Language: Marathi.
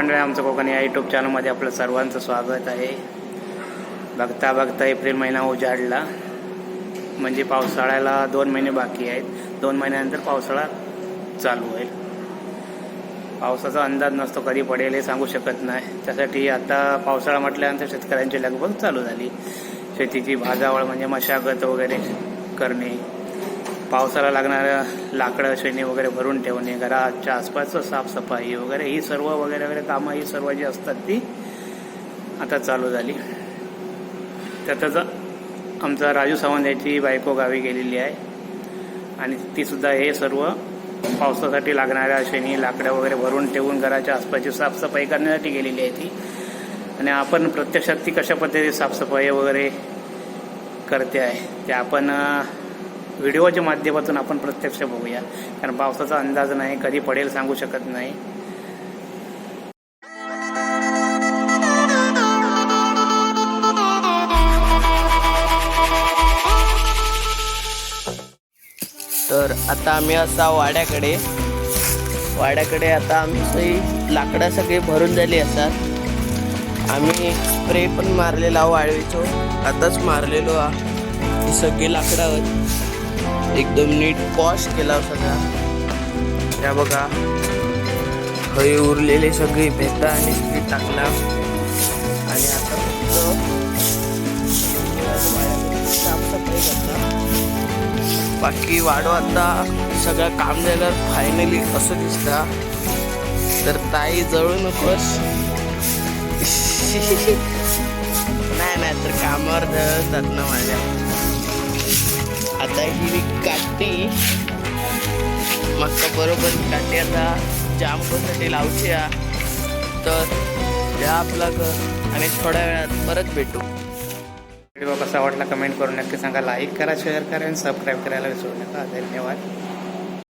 मंडळी, आमचं कोकण या यूट्यूब चॅनलमध्ये आपलं सर्वांचं स्वागत आहे. बघता बघता एप्रिल महिना उजाडला, म्हणजे पावसाळ्याला 2 महिने बाकी आहेत. 2 महिन्यानंतर पावसाळा चालू होईल. पावसाचा अंदाज नसतो, कधी पडेल हे सांगू शकत नाही. त्यासाठी आता पावसाळा म्हटल्यानंतर शेतकऱ्यांची लगबग चालू झाली. शेतीची भाजावळ म्हणजे मशागत वगैरे करणे, पावसाला लागणाऱ्या लाकडं शेणी वगैरे भरून ठेवणे, घराच्या आसपासचं साफसफाई वगैरे ही सर्व वगैरे कामं ही सर्व जी असतात ती आता चालू झाली. त्यातच आमचा राजू सावंत याची बायको गावी गेलेली आहे आणि ती सुद्धा हे सर्व पावसासाठी लागणाऱ्या शेणी लाकडं वगैरे भरून ठेवून घराच्या आसपासची साफसफाई करण्यासाठी गेलेली आहे ती. आणि आपण प्रत्यक्षात ती कशा पद्धतीने साफसफाई वगैरे करते आहे ते आपण व्हिडिओच्या माध्यमातून आपण प्रत्यक्ष बघूया. कारण पावसाचा अंदाज नाही, कधी पडेल सांगू शकत नाही. तर आता आम्ही असा वाड्याकडे आता आमची लाकडं सगळी भरून झाली असतात. आम्ही स्प्रे पण मारलेला वाळवीचो, आताच मारलेलो ही सगळी लाकडावर एकदम नीट पॉश केला सगळा. त्या बघा हळी उरलेले सगळी भेटा आणि स्प्रे टाकला आणि आता फक्त साफसफाई करता. बाकी वाडो आता सगळं काम झालं फायनली असं दिसता. तर ताई जळू नकोस. नाही तर कामावर धरतात ना माझ्या. आता ही काठी मग बरोबर काठी आता जाम करण्यासाठी लावची. तर या आपला घर आणि थोड्या वेळात परत भेटू. व्हिडिओ कसा वाटला कमेंट करून नक्की सांगा. लाईक करा, शेअर करा आणि सबस्क्राईब करायला विसरू नका. धन्यवाद.